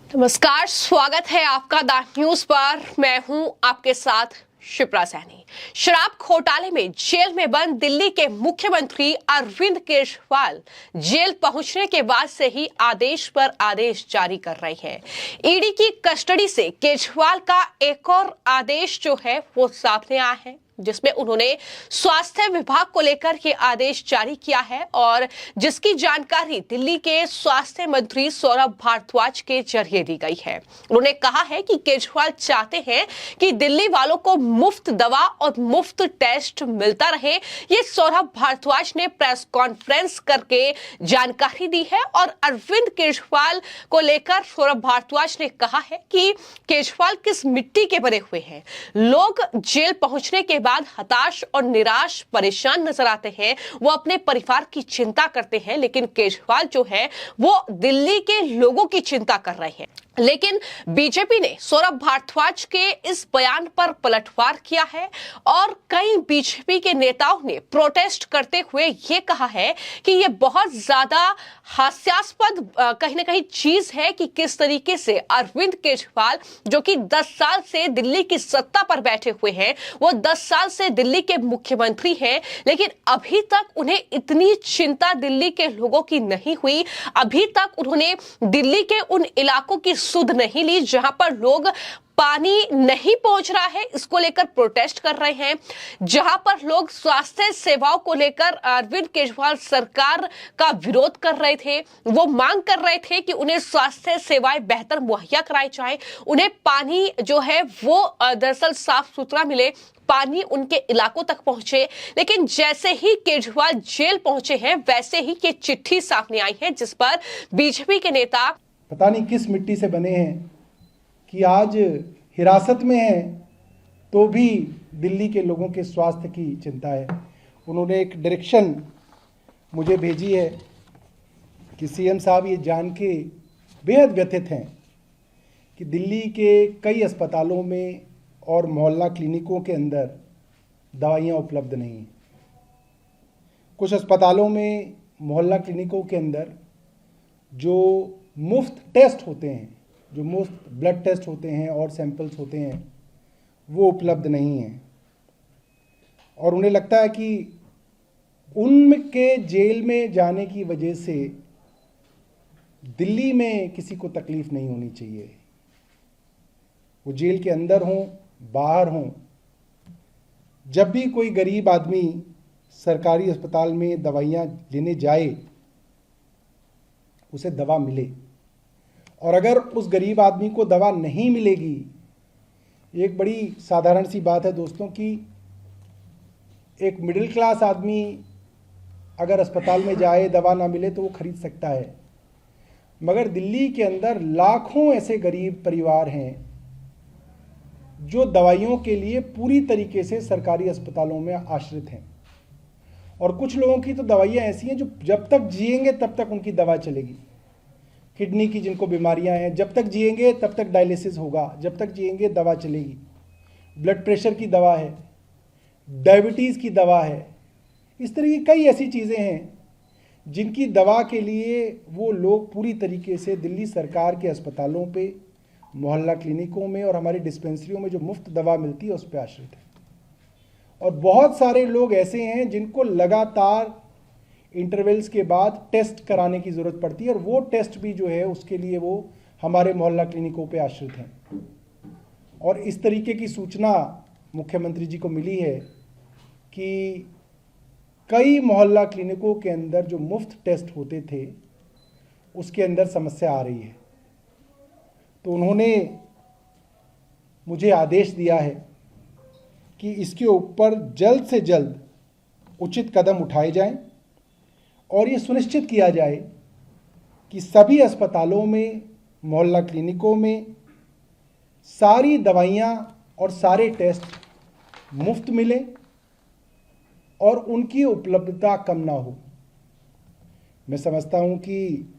नमस्कार, स्वागत है आपका द न्यूज पर। मैं हूं आपके साथ शिप्रा सैनी। शराब घोटाले में जेल में बंद दिल्ली के मुख्यमंत्री अरविंद केजरीवाल जेल पहुंचने के बाद से ही आदेश पर आदेश जारी कर रहे हैं। ईडी की कस्टडी से केजरीवाल का एक और आदेश जो है वो सामने आया है, जिसमें उन्होंने स्वास्थ्य विभाग को लेकर के आदेश जारी किया है और जिसकी जानकारी दिल्ली के स्वास्थ्य मंत्री सौरभ भारद्वाज के जरिए दी गई है। उन्होंने कहा है कि केजरीवाल चाहते हैं कि दिल्ली वालों को मुफ्त दवा और मुफ्त टेस्ट मिलता रहे। ये सौरभ भारद्वाज ने प्रेस कॉन्फ्रेंस करके जानकारी दी है और अरविंद केजरीवाल को लेकर सौरभ भारद्वाज ने कहा है कि केजरीवाल किस मिट्टी के बने हुए हैं। लोग जेल पहुंचने के बाद हताश और निराश परेशान नजर आते हैं, वो अपने परिवार की चिंता करते हैं, लेकिन केजरीवाल जो है वो दिल्ली के लोगों की चिंता कर रहे हैं। लेकिन बीजेपी ने सौरभ भारद्वाज के इस बयान पर पलटवार किया है और कई बीजेपी के नेताओं ने प्रोटेस्ट करते हुए ये कहा है कि ये बहुत ज्यादा हास्यास्पद कहीं ना कहीं चीज है कि किस तरीके से अरविंद केजरीवाल, जो कि 10 साल से दिल्ली की सत्ता पर बैठे हुए हैं, वो 10 साल से दिल्ली के मुख्यमंत्री हैं, लेकिन अभी तक उन्हें इतनी चिंता दिल्ली के लोगों की नहीं हुई। अभी तक उन्होंने दिल्ली के उन इलाकों की सुध नहीं ली जहां पर लोग पानी नहीं पहुंच रहा है, इसको लेकर प्रोटेस्ट कर रहे हैं। जहां पर लोग स्वास्थ्य सेवाओं को लेकर अरविंद केजरीवाल सरकार का विरोध कर रहे थे, वो मांग कर रहे थे कि उन्हें स्वास्थ्य सेवाएं बेहतर मुहैया कराई जाए, उन्हें पानी जो है वो दरअसल साफ सुथरा मिले, पानी उनके इलाकों तक पहुंचे। लेकिन जैसे ही केजरीवाल जेल पहुंचे हैं, वैसे ही ये चिट्ठी सामने आई है जिस पर बीजेपी के नेता पता नहीं किस मिट्टी से बने हैं कि आज हिरासत में हैं तो भी दिल्ली के लोगों के स्वास्थ्य की चिंता है। उन्होंने एक डायरेक्शन मुझे भेजी है कि सीएम साहब ये जान के बेहद व्यथित हैं कि दिल्ली के कई अस्पतालों में और मोहल्ला क्लिनिकों के अंदर दवाइयाँ उपलब्ध नहीं हैं। कुछ अस्पतालों में मोहल्ला क्लिनिकों के अंदर जो मुफ्त टेस्ट होते हैं, जो मुफ्त ब्लड टेस्ट होते हैं और सैंपल्स होते हैं, वो उपलब्ध नहीं हैं। और उन्हें लगता है कि उनके जेल में जाने की वजह से दिल्ली में किसी को तकलीफ नहीं होनी चाहिए। वो जेल के अंदर हों, बाहर हों, जब भी कोई गरीब आदमी सरकारी अस्पताल में दवाइयाँ लेने जाए, उसे दवा मिले। और अगर उस गरीब आदमी को दवा नहीं मिलेगी, एक बड़ी साधारण सी बात है दोस्तों कि एक मिडिल क्लास आदमी अगर अस्पताल में जाए, दवा ना मिले तो वो खरीद सकता है, मगर दिल्ली के अंदर लाखों ऐसे गरीब परिवार हैं जो दवाइयों के लिए पूरी तरीके से सरकारी अस्पतालों में आश्रित हैं। और कुछ लोगों की तो दवाइयाँ ऐसी हैं जो जब तक जिएंगे तब तक उनकी दवा चलेगी। किडनी की जिनको बीमारियां हैं, जब तक जिएंगे तब तक डायलिसिस होगा, जब तक जिएंगे दवा चलेगी। ब्लड प्रेशर की दवा है, डायबिटीज़ की दवा है, इस तरह की कई ऐसी चीज़ें हैं जिनकी दवा के लिए वो लोग पूरी तरीके से दिल्ली सरकार के अस्पतालों पे, मोहल्ला क्लिनिकों में और हमारी डिस्पेंसरियों में जो मुफ्त दवा मिलती है उस पर आश्रित है। और बहुत सारे लोग ऐसे हैं जिनको लगातार इंटरवल्स के बाद टेस्ट कराने की ज़रूरत पड़ती है और वो टेस्ट भी जो है उसके लिए वो हमारे मोहल्ला क्लिनिकों पे आश्रित हैं। और इस तरीके की सूचना मुख्यमंत्री जी को मिली है कि कई मोहल्ला क्लिनिकों के अंदर जो मुफ्त टेस्ट होते थे उसके अंदर समस्या आ रही है। तो उन्होंने मुझे आदेश दिया है कि इसके ऊपर जल्द से जल्द उचित कदम उठाए जाएं और ये सुनिश्चित किया जाए कि सभी अस्पतालों में, मोहल्ला क्लिनिकों में सारी दवाइयाँ और सारे टेस्ट मुफ्त मिले और उनकी उपलब्धता कम ना हो। मैं समझता हूँ कि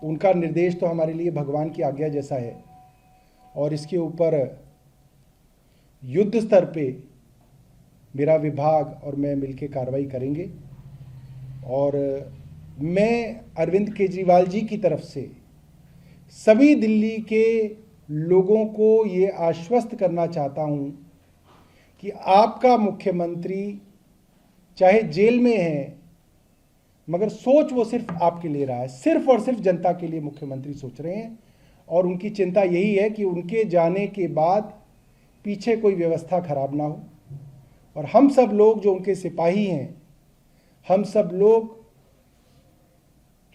उनका निर्देश तो हमारे लिए भगवान की आज्ञा जैसा है और इसके ऊपर युद्ध स्तर पे मेरा विभाग और मैं मिलकर कार्रवाई करेंगे। और मैं अरविंद केजरीवाल जी की तरफ से सभी दिल्ली के लोगों को ये आश्वस्त करना चाहता हूं कि आपका मुख्यमंत्री चाहे जेल में है, मगर सोच वो सिर्फ आपके लिए रहा है, सिर्फ और सिर्फ जनता के लिए मुख्यमंत्री सोच रहे हैं। और उनकी चिंता यही है कि उनके जाने के बाद पीछे कोई व्यवस्था खराब ना हो। और हम सब लोग जो उनके सिपाही हैं, हम सब लोग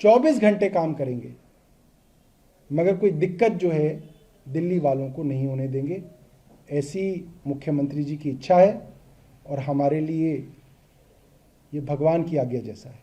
24 घंटे काम करेंगे, मगर कोई दिक्कत जो है दिल्ली वालों को नहीं होने देंगे। ऐसी मुख्यमंत्री जी की इच्छा है और हमारे लिए ये भगवान की आज्ञा जैसा है।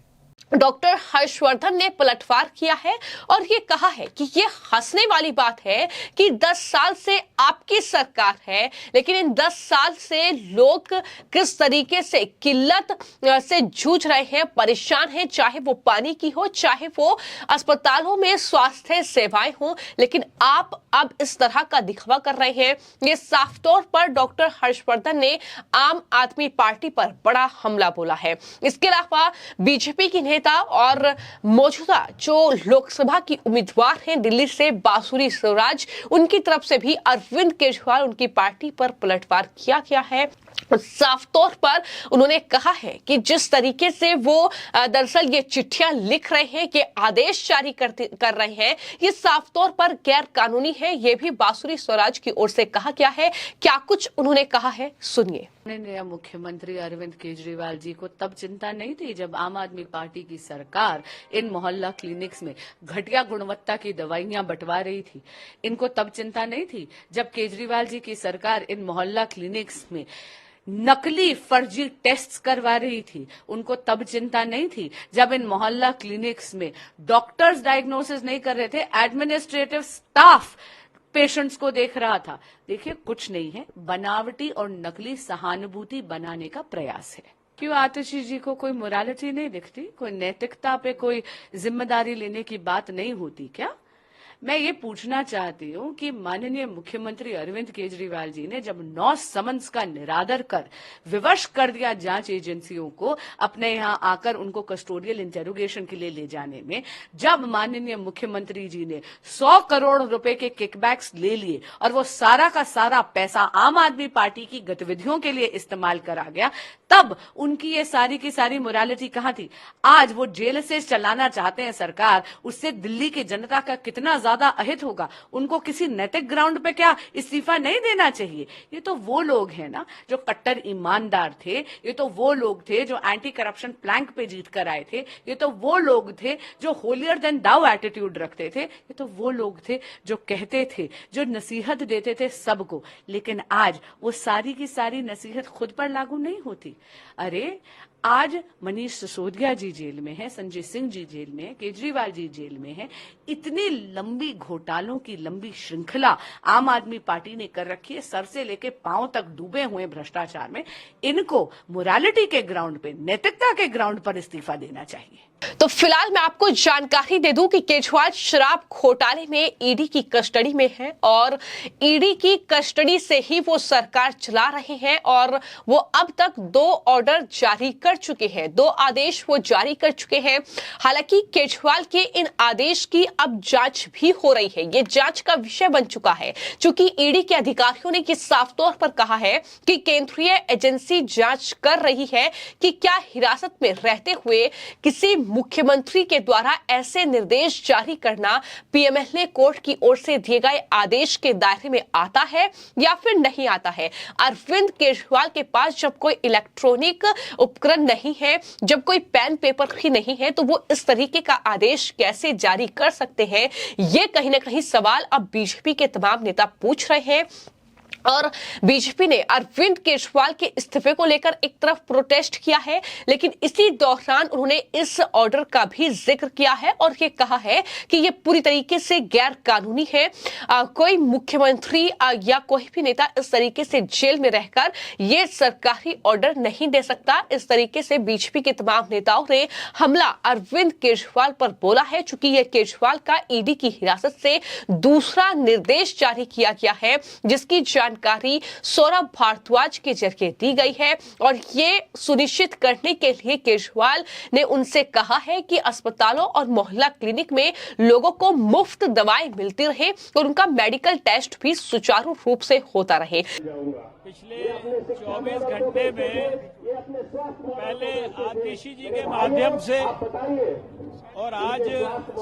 डॉक्टर हर्षवर्धन ने पलटवार किया है और ये कहा है कि ये हंसने वाली बात है कि 10 साल से आपकी सरकार है, लेकिन इन 10 साल से लोग किस तरीके से किल्लत से जूझ रहे हैं, परेशान हैं, चाहे वो पानी की हो, चाहे वो अस्पतालों में स्वास्थ्य सेवाएं हो, लेकिन आप अब इस तरह का दिखावा कर रहे हैं। ये साफ तौर पर डॉक्टर हर्षवर्धन ने आम आदमी पार्टी पर बड़ा हमला बोला है। इसके अलावा बीजेपी की नेता और मौजूदा जो लोकसभा की उम्मीदवार हैं दिल्ली से बासुरी स्वराज, उनकी तरफ से भी अरविंद केजरीवाल उनकी पार्टी पर पलटवार किया गया है। साफ तौर पर उन्होंने कहा है कि जिस तरीके से वो दरअसल ये चिट्ठियां लिख रहे हैं, ये आदेश जारी कर रहे हैं, ये साफ तौर पर गैर कानूनी है। ये भी बासुरी स्वराज की ओर से कहा गया है। क्या कुछ उन्होंने कहा है, सुनिए। माननीय मुख्यमंत्री अरविंद केजरीवाल जी को तब चिंता नहीं थी जब आम आदमी पार्टी की सरकार इन मोहल्ला क्लिनिक्स में घटिया गुणवत्ता की दवाइयां बंटवा रही थी। इनको तब चिंता नहीं थी जब केजरीवाल जी की सरकार इन मोहल्ला क्लिनिक्स में नकली फर्जी टेस्ट्स करवा रही थी। उनको तब चिंता नहीं थी जब इन मोहल्ला क्लिनिक्स में डॉक्टर्स डायग्नोसिस नहीं कर रहे थे, एडमिनिस्ट्रेटिव स्टाफ पेशेंट्स को देख रहा था। देखिए, कुछ नहीं है, बनावटी और नकली सहानुभूति बनाने का प्रयास है। क्यों आतिशी जी को कोई मोरालिटी नहीं दिखती, कोई नैतिकता पे कोई जिम्मेदारी लेने की बात नहीं होती क्या? मैं ये पूछना चाहती हूँ कि माननीय मुख्यमंत्री अरविंद केजरीवाल जी ने जब 9 समन्स का निरादर कर विवश कर दिया जांच एजेंसियों को अपने यहाँ आकर उनको कस्टोडियल इंटेरोगेशन के लिए ले जाने में, जब माननीय मुख्यमंत्री जी ने 100 करोड़ रुपए के किकबैक्स ले लिए और वो सारा का सारा पैसा आम आदमी पार्टी की गतिविधियों के लिए इस्तेमाल करा गया, तब उनकी ये सारी की सारी मोरालिटी कहाँ थी? आज वो जेल से चलाना चाहते हैं सरकार, उससे दिल्ली की जनता का कितना ज्यादा अहित होगा। उनको किसी नैतिक ग्राउंड पे क्या इस्तीफा नहीं देना चाहिए? ये तो वो लोग हैं ना जो कट्टर ईमानदार थे, ये तो वो लोग थे जो एंटी करप्शन प्लैंक पे जीत कर आए थे, ये तो वो लोग थे जो होलियर देन दाउ एटीट्यूड रखते थे, ये तो वो लोग थे जो कहते थे, जो नसीहत देते थे सबको। लेकिन आज वो सारी की सारी नसीहत खुद पर लागू नहीं होती। अरे आज मनीष सिसोदिया जी जेल में है, संजय सिंह जी जेल में है, केजरीवाल जी जेल में है। इतनी लंबी घोटालों की लंबी श्रृंखला आम आदमी पार्टी ने कर रखी है, सर से लेके पांव तक डूबे हुए भ्रष्टाचार में। इनको मोरालिटी के ग्राउंड पे, नैतिकता के ग्राउंड पर इस्तीफा देना चाहिए। तो फिलहाल मैं आपको जानकारी दे दूं कि केजरीवाल शराब घोटाले में ईडी की कस्टडी में है और ईडी की कस्टडी से ही वो सरकार चला रहे हैं और वो अब तक 2 ऑर्डर जारी कर चुके हैं, 2 आदेश वो जारी कर चुके हैं। हालांकि केजरीवाल के इन आदेश की अब जांच भी हो रही है, ये जांच का विषय बन चुका है, क्योंकि ईडी के अधिकारियों ने साफ तौर पर कहा है कि केंद्रीय एजेंसी जांच कर रही है कि क्या हिरासत में रहते हुए किसी मुख्यमंत्री के द्वारा ऐसे निर्देश जारी करना पीएमएलए कोर्ट की ओर से दिए गए आदेश के दायरे में आता है या फिर नहीं आता है। अरविंद केजरीवाल के पास जब कोई इलेक्ट्रॉनिक उपकरण नहीं है, जब कोई पेन पेपर ही नहीं है, तो वो इस तरीके का आदेश कैसे जारी कर सकते हैं? ये कहीं ना कहीं सवाल अब बीजेपी के तमाम नेता पूछ रहे हैं। और बीजेपी ने अरविंद केजरीवाल के इस्तीफे को लेकर एक तरफ प्रोटेस्ट किया है, लेकिन इसी दौरान उन्होंने इस ऑर्डर का भी जिक्र किया है और ये कहा है कि ये पूरी तरीके से गैर कानूनी है। कोई मुख्यमंत्री या कोई भी नेता इस तरीके से जेल में रहकर ये सरकारी ऑर्डर नहीं दे सकता। इस तरीके से बीजेपी के तमाम नेताओं ने हमला अरविंद केजरीवाल पर बोला है, चूंकि ये केजरीवाल का ईडी की हिरासत से दूसरा निर्देश जारी किया गया है, जिसकी जानकारी सौरभ भारद्वाज के जरिए दी गई है और ये सुनिश्चित करने के लिए केजरीवाल ने उनसे कहा है कि अस्पतालों और मोहल्ला क्लिनिक में लोगों को मुफ्त दवाएं मिलती रहे और उनका मेडिकल टेस्ट भी सुचारू रूप से होता रहे। पिछले 24 घंटे में पहले आतिशी जी के माध्यम से और आज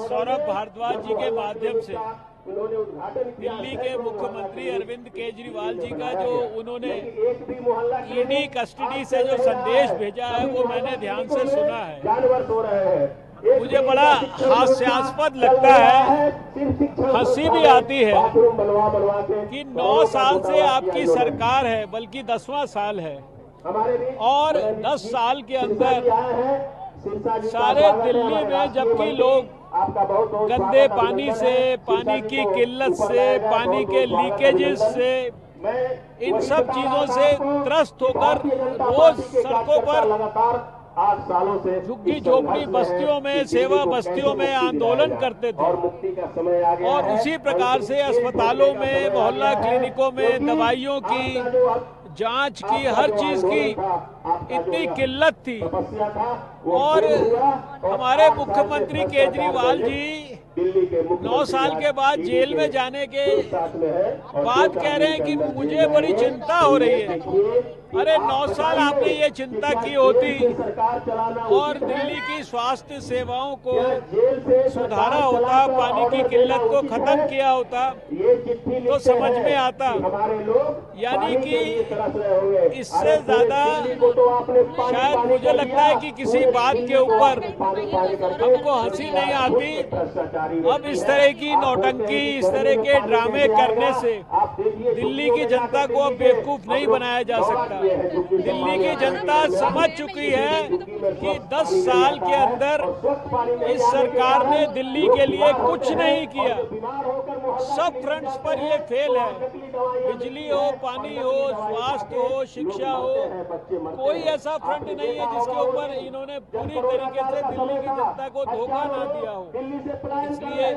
सौरभ भारद्वाज जी के माध्यम से दिल्ली के मुख्यमंत्री अरविंद केजरीवाल जी का जो उन्होंने ईडी कस्टडी से जो संदेश भेजा है वो मैंने ध्यान से सुना है। मुझे बड़ा हास्यास्पद लगता है, हंसी भी आती है कि 9 साल से आपकी सरकार है, बल्कि 10वां साल है और 10 साल के अंदर सारे दिल्ली में जबकि लोग गंदे पानी से, पानी की किल्लत से, पानी के लीकेजेस से, इन सब चीजों से त्रस्त होकर रोज सड़कों पर झुग्गी झोपड़ी बस्तियों में, सेवा बस्तियों में आंदोलन करते थे और उसी प्रकार से अस्पतालों में, मोहल्ला क्लिनिकों में दवाइयों की, जांच की, हर चीज की इतनी किल्लत थी और हमारे मुख्यमंत्री केजरीवाल जी 9 साल के बाद जेल में जाने के बाद कह रहे हैं कि मुझे बड़ी चिंता हो रही है। अरे 9 साल आपने ये चिंता की होती और दिल्ली की स्वास्थ्य सेवाओं को सुधारा होता, पानी की किल्लत को खत्म किया होता तो समझ में आता। यानी कि इससे ज्यादा शायद मुझे लगता है कि किसी बात के ऊपर हमको हंसी नहीं आती। अब इस तरह की नौटंकी, इस तरह के ड्रामे करने से दिल्ली की जनता को अब बेवकूफ नहीं बनाया जा सकता। दिल्ली की जनता समझ चुकी है कि 10 साल के अंदर इस सरकार ने दिल्ली के लिए कुछ नहीं किया। सब फ्रंट्स पर ये फेल है, बिजली हो, पानी हो, स्वास्थ्य हो, शिक्षा हो, कोई ऐसा फ्रंट नहीं है जिसके ऊपर इन्होंने पूरी तरीके से दिल्ली की जनता को धोखा ना दिया हो। इसलिए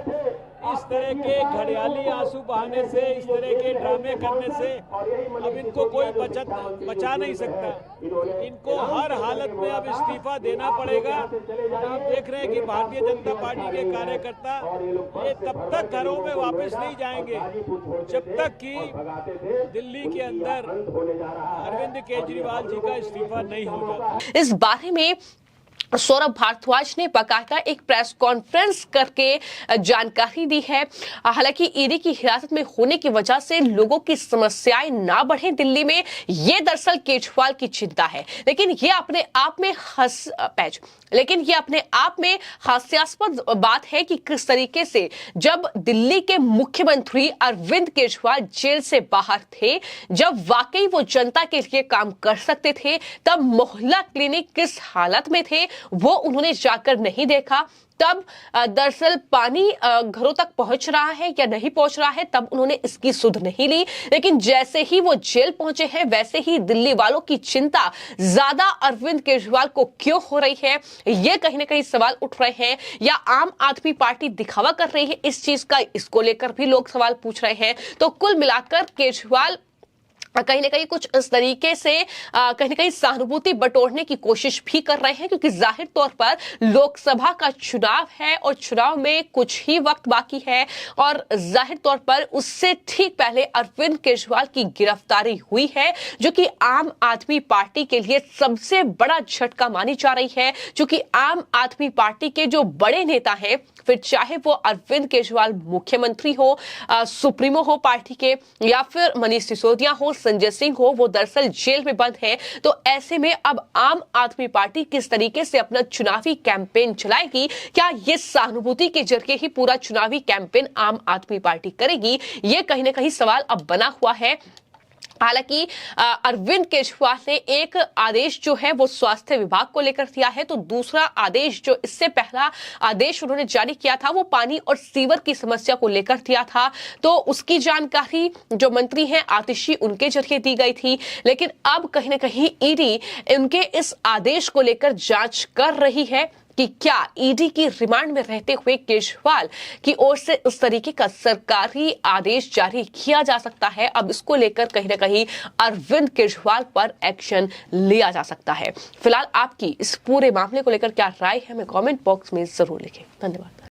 इस तरह के घड़ियाली आंसू बहाने से, इस तरह के ड्रामे करने से अब इनको कोई बचा नहीं सकता। इनको हर हालत में अब इस्तीफा देना पड़ेगा। आप देख रहे हैं कि भारतीय जनता पार्टी के कार्यकर्ता ये तब तक घरों में वापस नहीं जाएंगे जब तक कि दिल्ली के अंदर अरविंद केजरीवाल जी का इस्तीफा नहीं हो जाता। इस बारे में सौरभ भारद्वाज ने बाकायदा एक प्रेस कॉन्फ्रेंस करके जानकारी दी है। हालांकि ईडी की हिरासत में होने की वजह से लोगों की समस्याएं ना बढ़े दिल्ली में, ये दरअसल केजरीवाल की चिंता है। लेकिन ये अपने आप में हास्यास्पद बात है कि किस तरीके से जब दिल्ली के मुख्यमंत्री अरविंद केजरीवाल जेल से बाहर थे, जब वाकई वो जनता के लिए काम कर सकते थे, तब मोहल्ला क्लिनिक किस हालत में थे वो उन्होंने जाकर नहीं देखा। तब दरअसल पानी घरों तक पहुंच रहा है या नहीं पहुंच रहा है, तब उन्होंने इसकी सुध नहीं ली। लेकिन जैसे ही वो जेल पहुंचे हैं, वैसे ही दिल्ली वालों की चिंता ज्यादा अरविंद केजरीवाल को क्यों हो रही है, ये कहीं ना कहीं सवाल उठ रहे हैं। या आम आदमी पार्टी दिखावा कर रही है इस चीज का, इसको लेकर भी लोग सवाल पूछ रहे हैं। तो कुल मिलाकर केजरीवाल कहीं ना कहीं कुछ इस तरीके से कहीं ना कहीं सहानुभूति बटोरने की कोशिश भी कर रहे हैं, क्योंकि जाहिर तौर पर लोकसभा का चुनाव है और चुनाव में कुछ ही वक्त बाकी है और जाहिर तौर पर उससे ठीक पहले अरविंद केजरीवाल की गिरफ्तारी हुई है, जो कि आम आदमी पार्टी के लिए सबसे बड़ा झटका मानी जा रही है। क्योंकि आम आदमी पार्टी के जो बड़े नेता हैं, फिर चाहे वो अरविंद केजरीवाल मुख्यमंत्री हो, सुप्रीमो हो पार्टी के, या फिर मनीष सिसोदिया हो, संजय सिंह हो, वो दरअसल जेल में बंद है। तो ऐसे में अब आम आदमी पार्टी किस तरीके से अपना चुनावी कैंपेन चलाएगी, क्या ये सहानुभूति के जरिए ही पूरा चुनावी कैंपेन आम आदमी पार्टी करेगी, ये कहीं ना कहीं सवाल अब बना हुआ है। हालांकि अरविंद केजरीवाल ने एक आदेश जो है वो स्वास्थ्य विभाग को लेकर दिया है, तो दूसरा आदेश जो इससे पहला आदेश उन्होंने जारी किया था वो पानी और सीवर की समस्या को लेकर दिया था। तो उसकी जानकारी जो मंत्री हैं आतिशी, उनके जरिए दी गई थी। लेकिन अब कहीं ना कहीं ईडी उनके इस आदेश को लेकर जांच कर रही है कि क्या ईडी की रिमांड में रहते हुए केजरीवाल की ओर से इस तरीके का सरकारी आदेश जारी किया जा सकता है। अब इसको लेकर कहीं ना कहीं अरविंद केजरीवाल पर एक्शन लिया जा सकता है। फिलहाल आपकी इस पूरे मामले को लेकर क्या राय है, हमें कमेंट बॉक्स में जरूर लिखें। धन्यवाद।